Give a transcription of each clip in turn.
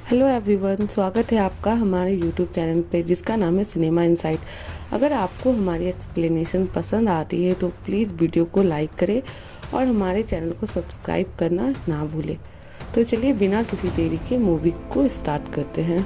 Hello everyone, स्वागत है आपका हमारे यूट्यूब चैनल पे जिसका नाम है सिनेमा इनसाइट। अगर आपको हमारी एक्सप्लेनेशन पसंद आती है तो प्लीज़ वीडियो को लाइक करें और हमारे चैनल को सब्सक्राइब करना ना भूलें। तो चलिए बिना किसी देरी के मूवी को स्टार्ट करते हैं।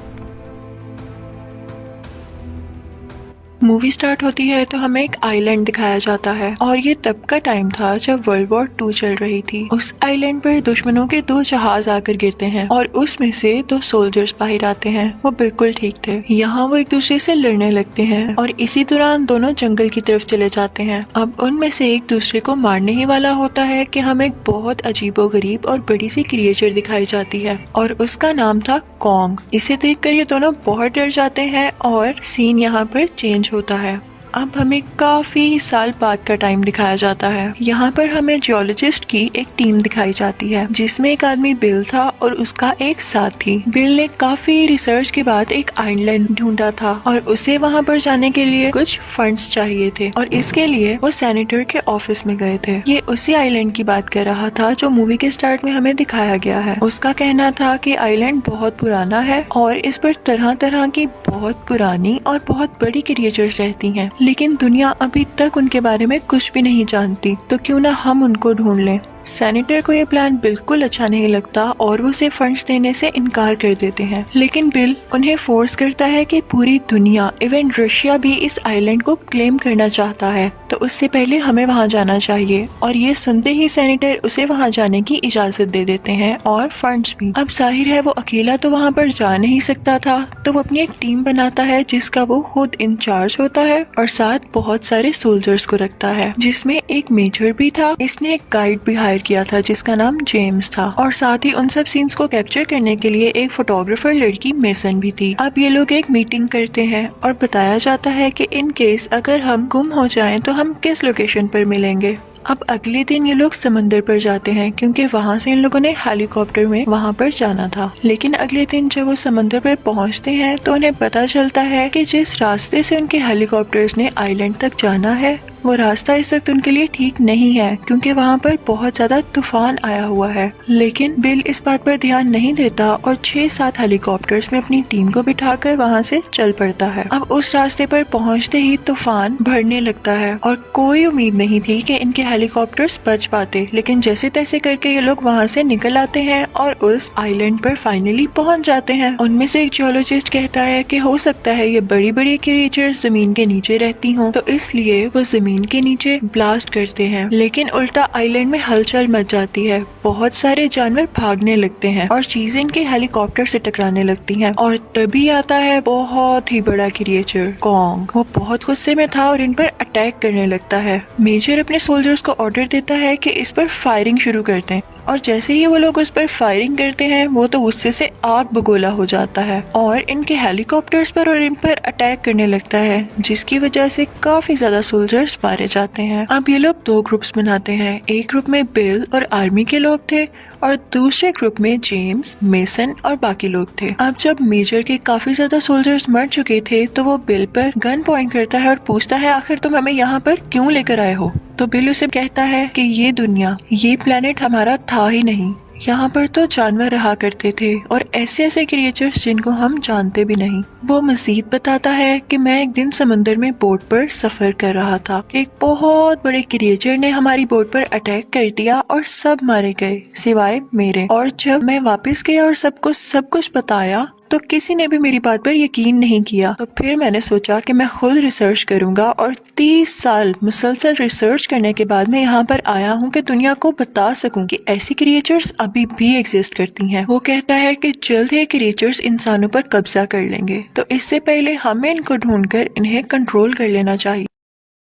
मूवी स्टार्ट होती है तो हमें एक आइलैंड दिखाया जाता है और ये तब का टाइम था जब वर्ल्ड वॉर 2 चल रही थी। उस आइलैंड पर दुश्मनों के 2 जहाज आकर गिरते हैं और उसमें से 2 सोल्जर्स बाहर आते हैं। वो बिल्कुल ठीक थे। यहाँ वो एक दूसरे से लड़ने लगते हैं और इसी दौरान दोनों जंगल की तरफ चले जाते हैं। अब उनमें से एक दूसरे को मारने ही वाला होता है कि हमें एक बहुत अजीबोगरीब और बड़ी सी क्रिएचर दिखाई जाती है और उसका नाम था कॉन्ग। इसे देखकर ये दोनों बहुत डर जाते हैं और सीन यहाँ पर चेंज होता है। अब हमें काफी साल बाद का टाइम दिखाया जाता है। यहाँ पर हमें जियोलॉजिस्ट की एक टीम दिखाई जाती है जिसमें एक आदमी बिल था और उसका एक साथी। बिल ने काफी रिसर्च के बाद एक आइलैंड ढूंढा था और उसे वहाँ पर जाने के लिए कुछ फंड्स चाहिए थे और इसके लिए वो सेनेटर के ऑफिस में गए थे। ये उसी आइलैंड की बात कर रहा था जो मूवी के स्टार्ट में हमें दिखाया गया है। उसका कहना था कि आइलैंड बहुत पुराना है और इस पर तरह तरह की बहुत पुरानी और बहुत बड़ी क्रिएचर्स रहती हैं, लेकिन दुनिया अभी तक उनके बारे में कुछ भी नहीं जानती, तो क्यों ना हम उनको ढूंढ लें। सेनेटर को ये प्लान बिल्कुल अच्छा नहीं लगता और वो उसे फंड्स देने से इनकार कर देते हैं, लेकिन बिल उन्हें फोर्स करता है कि पूरी दुनिया इवन रशिया भी इस आइलैंड को क्लेम करना चाहता है, तो उससे पहले हमें वहाँ जाना चाहिए। और ये सुनते ही सेनेटर उसे वहाँ जाने की इजाजत दे देते हैं और फंड्स भी। अब जाहिर है वो अकेला तो वहाँ पर जा नहीं सकता था, तो वो अपनी एक टीम बनाता है जिसका वो खुद इंचार्ज होता है और साथ बहुत सारे सोल्जर्स को रखता है, जिसमें एक मेजर भी था। इसने एक गाइड भी हायर किया था जिसका नाम जेम्स था और साथ ही उन सब सीन्स को कैप्चर करने के लिए एक फोटोग्राफर लड़की मेसन भी थी। अब ये लोग एक मीटिंग करते हैं और बताया जाता है कि इन केस अगर हम गुम हो जाएं तो हम किस लोकेशन पर मिलेंगे। अब अगले दिन ये लोग समंदर पर जाते हैं क्योंकि वहाँ से इन लोगों ने हेलीकॉप्टर में वहाँ पर जाना था। लेकिन अगले दिन जब वो समंदर पर पहुँचते हैं तो उन्हें पता चलता है कि जिस रास्ते से उनके हेलीकॉप्टर्स ने आइलैंड तक जाना है वो रास्ता इस वक्त उनके लिए ठीक नहीं है क्योंकि वहाँ पर बहुत ज्यादा तूफान आया हुआ है। लेकिन बिल इस बात पर ध्यान नहीं देता और 6-7 हेलीकॉप्टर्स में अपनी टीम को बिठाकर वहाँ से चल पड़ता है। अब उस रास्ते पर पहुँचते ही तूफान बढ़ने लगता है और कोई उम्मीद नहीं थी कि इनके हेलीकॉप्टर्स बच पाते, लेकिन जैसे तैसे करके ये लोग वहाँ से निकल आते हैं और उस आइलैंड पर फाइनली पहुँच जाते हैं। उनमें से एक जियोलॉजिस्ट कहता है कि हो सकता है ये बड़ी बड़ी क्रिएचर्स जमीन के नीचे रहती हों, तो इसलिए वो जमीन के नीचे ब्लास्ट करते हैं। लेकिन उल्टा आइलैंड में हलचल मच जाती है, बहुत सारे जानवर भागने लगते हैं और चीजें इनके हेलीकॉप्टर से टकराने लगती हैं और तभी आता है बहुत ही बड़ा क्रिएचर कॉन्ग। वो बहुत गुस्से में था और इन पर अटैक करने लगता है। मेजर अपने सोल्जर्स को ऑर्डर देता है कि इस पर फायरिंग शुरू कर दें और जैसे ही वो लोग उस पर फायरिंग करते हैं वो तो गुस्से से आग बगोला हो जाता है और इनके हेलीकॉप्टर्स पर और इन पर अटैक करने लगता है, जिसकी वजह से काफी ज्यादा सोल्जर्स मारे जाते हैं। अब ये लोग 2 ग्रुप्स बनाते हैं। एक ग्रुप में बिल और आर्मी के लोग थे और दूसरे ग्रुप में जेम्स, मेसन और बाकी लोग थे। अब जब मेजर के काफी ज्यादा सोल्जर्स मर चुके थे तो वो बिल पर गन पॉइंट करता है और पूछता है आखिर तुम हमें यहाँ पर क्यों लेकर आए हो। तो बिल उसे कहता है कि ये दुनिया, ये प्लेनेट हमारा था ही नहीं, यहाँ पर तो जानवर रहा करते थे और ऐसे ऐसे क्रिएचर्स जिनको हम जानते भी नहीं। वो मजीद बताता है कि मैं एक दिन समंदर में बोट पर सफर कर रहा था, एक बहुत बड़े क्रिएचर ने हमारी बोट पर अटैक कर दिया और सब मारे गए सिवाय मेरे। और जब मैं वापस गया और सबको सब कुछ बताया तो किसी ने भी मेरी बात पर यकीन नहीं किया। तो फिर मैंने सोचा कि मैं खुद रिसर्च करूंगा और 30 साल मुसलसल रिसर्च करने के बाद मैं यहाँ पर आया हूँ कि दुनिया को बता सकूं कि ऐसी क्रिएचर्स अभी भी एग्जिस्ट करती हैं। वो कहता है कि जल्द ही क्रिएचर्स इंसानों पर कब्जा कर लेंगे, तो इससे पहले हमें इनको ढूंढकर इन्हें कंट्रोल कर लेना चाहिए।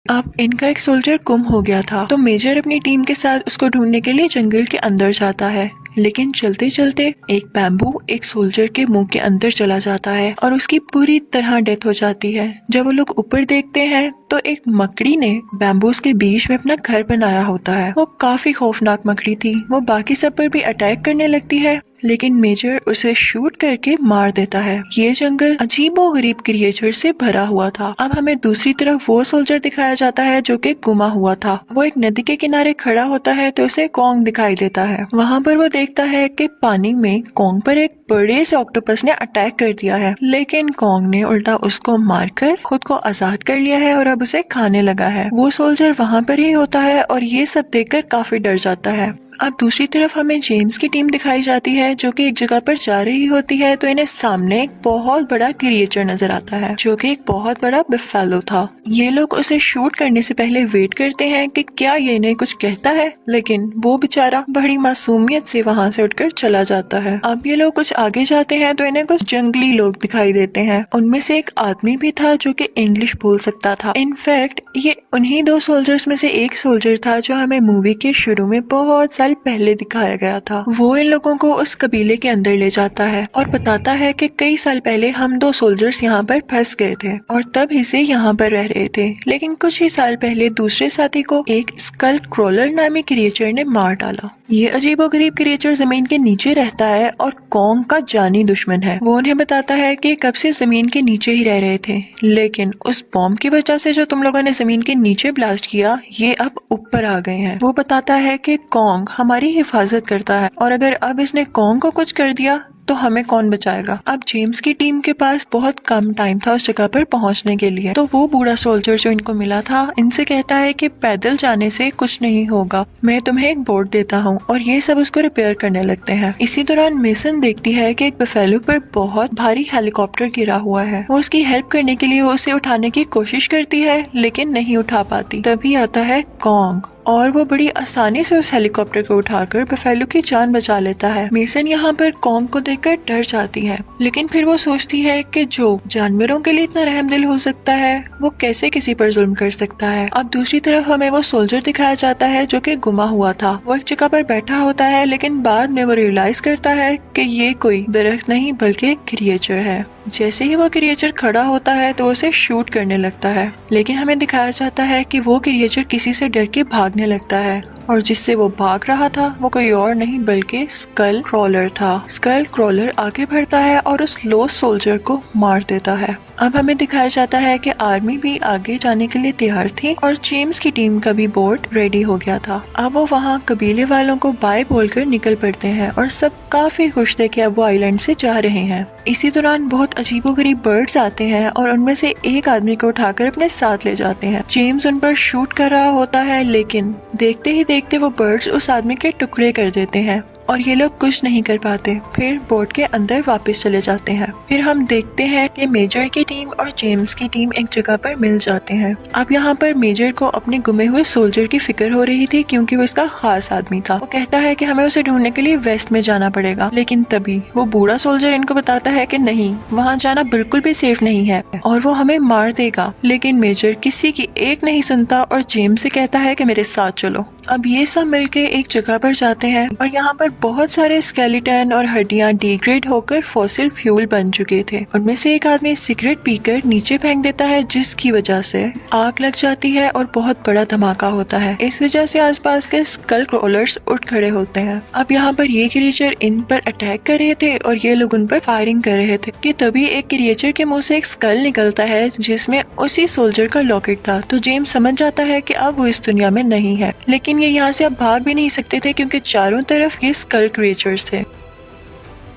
अब इनका एक सोल्जर गुम हो गया था, तो मेजर अपनी टीम के साथ उसको ढूंढने के लिए जंगल के अंदर जाता है। लेकिन चलते चलते एक बैम्बू एक सोल्जर के मुंह के अंदर चला जाता है और उसकी पूरी तरह डेथ हो जाती है। जब वो लोग ऊपर देखते हैं तो एक मकड़ी ने बैम्बूस के बीच में अपना घर बनाया होता है। वो काफी खौफनाक मकड़ी थी। वो बाकी सब पर भी अटैक करने लगती है लेकिन मेजर उसे शूट करके मार देता है। ये जंगल अजीबोगरीब क्रिएचर से भरा हुआ था। अब हमें दूसरी तरफ वो सोल्जर दिखाया जाता है जो कि गुमा हुआ था। वो एक नदी के किनारे खड़ा होता है तो उसे कॉन्ग दिखाई देता है। वहाँ पर वो देखता है कि पानी में कॉन्ग पर एक बड़े से ऑक्टोपस ने अटैक कर दिया है, लेकिन कॉन्ग ने उल्टा उसको मारकर खुद को आजाद कर लिया है और अब उसे खाने लगा है। वो सोल्जर वहाँ पर ही होता है और ये सब देखकर काफी डर जाता है। अब दूसरी तरफ हमें जेम्स की टीम दिखाई जाती है जो कि एक जगह पर जा रही होती है तो इन्हें सामने एक बहुत बड़ा क्रिएचर नजर आता है जो कि एक बहुत बड़ा बफेलो था। ये लोग उसे शूट करने से पहले वेट करते हैं कि क्या ये इन्हें कुछ कहता है, लेकिन वो बेचारा बड़ी मासूमियत से वहाँ से उठकर चला जाता है। अब ये लोग कुछ आगे जाते हैं तो इन्हें कुछ जंगली लोग दिखाई देते हैं। उनमें से एक आदमी भी था जो कि इंग्लिश बोल सकता था। इनफैक्ट ये उन्हीं दो सोल्जर्स में से एक सोल्जर था जो हमें मूवी के शुरू में बहुत साल पहले दिखाया गया था। वो इन लोगों को उस कबीले के अंदर ले जाता है और बताता है कि कई साल पहले हम दो सोल्जर्स यहाँ पर फंस गए थे और तब ही से यहाँ पर रह रहे थे, लेकिन कुछ ही साल पहले दूसरे साथी को एक स्कल क्रॉलर नामी क्रिएचर ने मार डाला। ये अजीबोगरीब क्रिएचर जमीन के नीचे रहता है और कॉन्ग का जानी दुश्मन है। वो उन्हें बताता है कि कब से जमीन के नीचे ही रह रहे थे, लेकिन उस बॉम्ब की वजह से जो तुम लोगों ने जमीन के नीचे ब्लास्ट किया ये अब ऊपर आ गए हैं। वो बताता है कि कॉन्ग हमारी हिफाजत करता है और अगर अब इसने कॉन्ग को कुछ कर दिया तो हमें कौन बचाएगा। अब जेम्स की टीम के पास बहुत कम टाइम था उस जगह पर पहुंचने के लिए, तो वो बूढ़ा सोल्जर जो इनको मिला था इनसे कहता है कि पैदल जाने से कुछ नहीं होगा, मैं तुम्हें एक बोट देता हूँ, और ये सब उसको रिपेयर करने लगते हैं। इसी दौरान मेसन देखती है कि एक बफेलो पर बहुत भारी हेलीकॉप्टर गिरा हुआ है। वो उसकी हेल्प करने के लिए उसे उठाने की कोशिश करती है लेकिन नहीं उठा पाती। तभी आता है कॉन्ग और वो बड़ी आसानी से उस हेलीकॉप्टर को उठाकर बफेलो की जान बचा लेता है। मेसन यहाँ पर कॉन्ग को देखकर डर जाती है, लेकिन फिर वो सोचती है कि जो जानवरों के लिए इतना रहमदिल हो सकता है वो कैसे किसी पर जुल्म कर सकता है। अब दूसरी तरफ हमें वो सोल्जर दिखाया जाता है जो कि गुमा हुआ था। वो एक जगह पर बैठा होता है लेकिन बाद में वो रियलाइज करता है कि ये कोई दरख्त नहीं बल्कि एक क्रिएचर है। जैसे ही वो क्रिएचर खड़ा होता है तो उसे शूट करने लगता है, लेकिन हमें दिखाया जाता है कि वो क्रिएचर किसी से डर के भागने लगता है और जिससे वो भाग रहा था वो कोई और नहीं बल्कि स्कल क्रॉलर था। स्कल क्रॉलर आगे बढ़ता है और उस लॉस्ट सोल्जर को मार देता है। अब हमें दिखाया जाता है कि आर्मी भी आगे जाने के लिए तैयार थी और जेम्स की टीम का भी बोट रेडी हो गया था। अब वो वहाँ कबीले वालों को बाय बोलकर निकल पड़ते हैं और सब काफी खुश थे कि अब वो आइलैंड से जा रहे हैं। इसी दौरान बहुत अजीबोगरीब बर्ड्स आते हैं और उनमें से एक आदमी को उठाकर अपने साथ ले जाते हैं। जेम्स उन पर शूट कर रहा होता है लेकिन देखते ही देखते वो बर्ड्स उस आदमी के टुकड़े कर देते हैं और ये लोग कुछ नहीं कर पाते। फिर बोट के अंदर वापस चले जाते हैं। फिर हम देखते हैं कि मेजर की टीम और जेम्स की टीम एक जगह पर मिल जाते हैं। अब यहाँ पर मेजर को अपने गुमे हुए सोल्जर की फिक्र हो रही थी क्योंकि वो इसका खास आदमी था। वो कहता है कि हमें उसे ढूंढने के लिए वेस्ट में जाना पड़ेगा, लेकिन तभी वो बूढ़ा सोल्जर इनको बताता है कि नहीं, वहाँ जाना बिल्कुल भी सेफ नहीं है और वो हमें मार देगा। लेकिन मेजर किसी की एक नहीं सुनता और जेम्स से कहता है कि मेरे साथ चलो। अब ये सब मिलके एक जगह पर जाते हैं और यहाँ पर बहुत सारे स्केलेटन और हड्डियां डिग्रेड होकर फॉसिल फ्यूल बन चुके थे। उनमें से एक आदमी सिगरेट पीकर नीचे फेंक देता है जिसकी वजह से आग लग जाती है और बहुत बड़ा धमाका होता है। इस वजह से आसपास के स्कल क्रॉलर्स उठ खड़े होते हैं। अब यहाँ पर ये क्रिएचर इन पर अटैक कर रहे थे और ये लोग उन पर फायरिंग कर रहे थे कि तभी एक क्रिएचर के मुंह से एक स्कल निकलता है जिसमें उसी सोल्जर का लॉकेट था। तो जेम्स समझ जाता है कि अब वो इस दुनिया में नहीं है, लेकिन ये यहाँ से अब भाग भी नहीं सकते थे क्योंकि चारों तरफ ये स्कल क्रिएचर्स थे।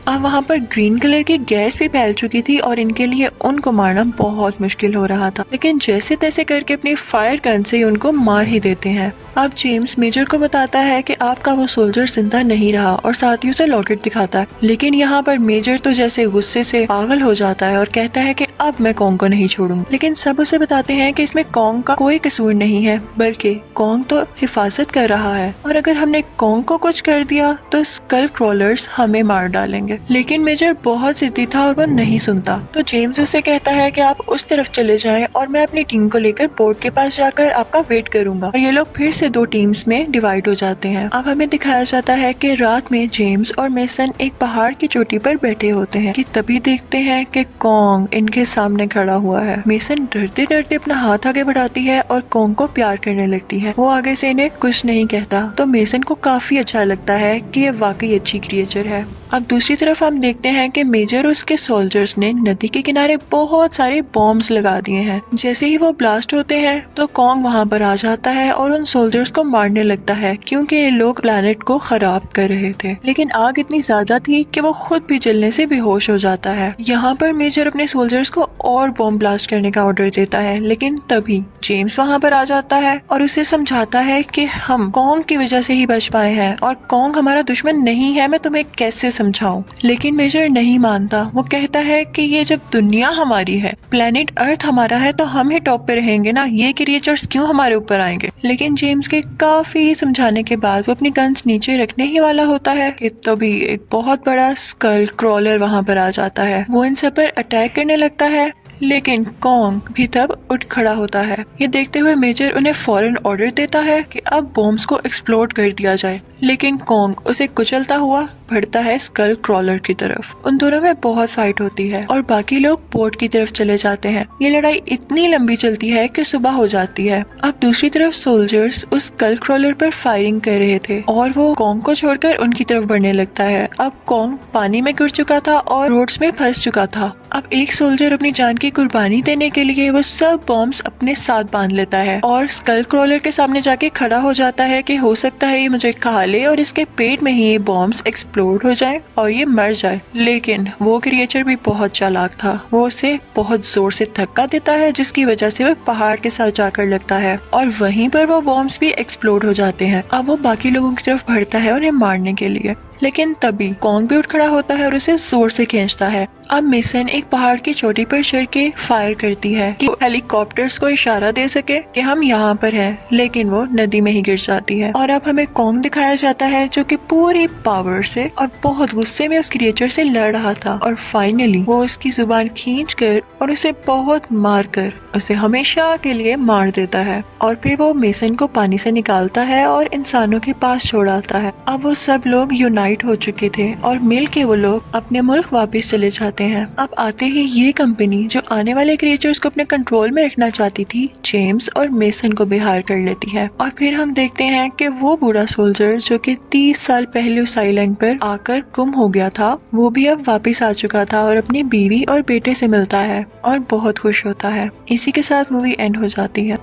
अब वहाँ पर ग्रीन कलर की गैस भी फैल चुकी थी और इनके लिए उनको मारना बहुत मुश्किल हो रहा था, लेकिन जैसे तैसे करके अपनी फायर गन से उनको मार ही देते हैं। अब जेम्स मेजर को बताता है कि आपका वो सोल्जर जिंदा नहीं रहा और साथ ही उसे लॉकेट दिखाता है, लेकिन यहाँ पर मेजर तो जैसे गुस्से से पागल हो जाता है और कहता है कि अब मैं कॉन्ग को नहीं छोड़ूंगा। लेकिन सब उसे बताते हैं कि इसमें कॉन्ग का कोई कसूर नहीं है, बल्कि कॉन्ग तो हिफाजत कर रहा है और अगर हमने कॉन्ग को कुछ कर दिया तो स्कल क्रॉलर्स हमें मार डालेंगे। जाएंगे। लेकिन मेजर बहुत जिद्दी था और वो नहीं सुनता। तो जेम्स उससे कहता है कि आप उस तरफ चले जाएं और मैं अपनी टीम को लेकर बोर्ड के पास जाकर आपका वेट करूंगा। और ये लोग फिर से 2 टीम्स में डिवाइड हो जाते हैं। अब हमें दिखाया जाता है कि रात में जेम्स और मेसन एक पहाड़ की चोटी पर बैठे होते हैं कि तभी देखते हैं कि कॉन्ग इनके सामने खड़ा हुआ है। मेसन डरते डरते अपना हाथ आगे बढ़ाती है और कॉन्ग को प्यार करने लगती है। वो आगे से इन्हें कुछ नहीं कहता, तो मेसन को काफी अच्छा लगता है कि ये वाकई अच्छी क्रिएचर है। अब दूसरी तरफ हम देखते हैं कि मेजर और उसके सोल्जर्स ने नदी के किनारे बहुत सारे बॉम्ब्स लगा दिए हैं। जैसे ही वो ब्लास्ट होते हैं तो कॉन्ग वहां पर आ जाता है और उन सोल्जर्स को मारने लगता है क्योंकि ये लोग प्लेनेट को खराब कर रहे थे। लेकिन आग इतनी ज्यादा थी कि वो खुद भी जलने से बेहोश हो जाता है। यहाँ पर मेजर अपने सोल्जर्स को और बॉम्ब ब्लास्ट करने का ऑर्डर देता है, लेकिन तभी जेम्स वहां पर आ जाता है और उसे समझाता है कि हम कॉन्ग की वजह से ही बच पाए हैं और कॉन्ग हमारा दुश्मन नहीं है, मैं तुम्हें कैसे समझाऊं। लेकिन मेजर नहीं मानता। वो कहता है कि ये जब दुनिया हमारी है, प्लेनेट अर्थ हमारा है, तो हम ही टॉप पे रहेंगे ना, ये क्रिएचर्स क्यों हमारे ऊपर आएंगे। लेकिन जेम्स के काफी समझाने के बाद वो अपनी गन्स नीचे रखने ही वाला होता है कि तभी एक बहुत बड़ा स्कल क्रॉलर वहां पर आ जाता है। वो इन सब पर अटैक करने लगता है, लेकिन कॉन्ग भी तब उठ खड़ा होता है। ये देखते हुए मेजर उन्हें फौरन ऑर्डर देता है कि अब बॉम्ब्स को एक्सप्लोड कर दिया जाए, लेकिन कॉन्ग उसे कुचलता हुआ बढ़ता है स्कल क्रॉलर की तरफ। उन दोनों में बहुत फाइट होती है और बाकी लोग पोर्ट की तरफ चले जाते हैं। ये लड़ाई इतनी लंबी चलती है कि सुबह हो जाती है। अब दूसरी तरफ सोल्जर्स उस स्कल क्रॉलर पर फायरिंग कर रहे थे और वो कॉन्ग को छोड़कर उनकी तरफ बढ़ने लगता है। अब कॉन्ग पानी में गिर चुका था और रोड्स में फंस चुका था। अब एक सोल्जर अपनी जान की कुर्बानी देने के लिए वो सब बॉम्ब्स अपने साथ बांध लेता है और स्कल क्रॉलर के सामने जाके खड़ा हो जाता है कि हो सकता है ये मुझे खा ले और इसके पेट में ही ये बॉम्ब्स एक्सप्लोड हो जाए और ये मर जाए। लेकिन वो क्रिएचर भी बहुत चालाक था। वो उसे बहुत जोर से धक्का देता है जिसकी वजह से वो पहाड़ के साथ जाकर लगता है और वहीं पर वो बॉम्ब्स भी एक्सप्लोड हो जाते हैं। अब वो बाकी लोगों की तरफ बढ़ता है उन्हें मारने के लिए, लेकिन तभी कॉन्ग भी उठ खड़ा होता है और उसे जोर से खींचता है। अब मेसन एक पहाड़ की चोटी पर चढ़ के फायर करती है कि हेलीकॉप्टर्स को इशारा दे सके कि हम यहाँ पर हैं, लेकिन वो नदी में ही गिर जाती है। और अब हमें कॉन्ग दिखाया जाता है जो कि पूरी पावर से और बहुत गुस्से में उस क्रिएचर से लड़ रहा था और फाइनली वो उसकी जुबान खींच कर और उसे बहुत मार कर उसे हमेशा के लिए मार देता है। और फिर वो मेसन को पानी से निकालता है और इंसानों के पास छोड़ आता है। अब वो सब लोग यूनाइट हो चुके थे और मिल के वो लोग अपने मुल्क वापस चले जाते हैं। अब आते ही ये कंपनी जो आने वाले क्रिएचर्स को अपने कंट्रोल में रखना चाहती थी, जेम्स और मेसन को भी हायर कर लेती है। और फिर हम देखते हैं कि वो बूढ़ा सोल्जर जो कि 30 साल पहले उस आइलैंड पर आकर गुम हो गया था, वो भी अब वापस आ चुका था और अपनी बीवी और बेटे से मिलता है और बहुत खुश होता है। इसी के साथ मूवी एंड हो जाती है।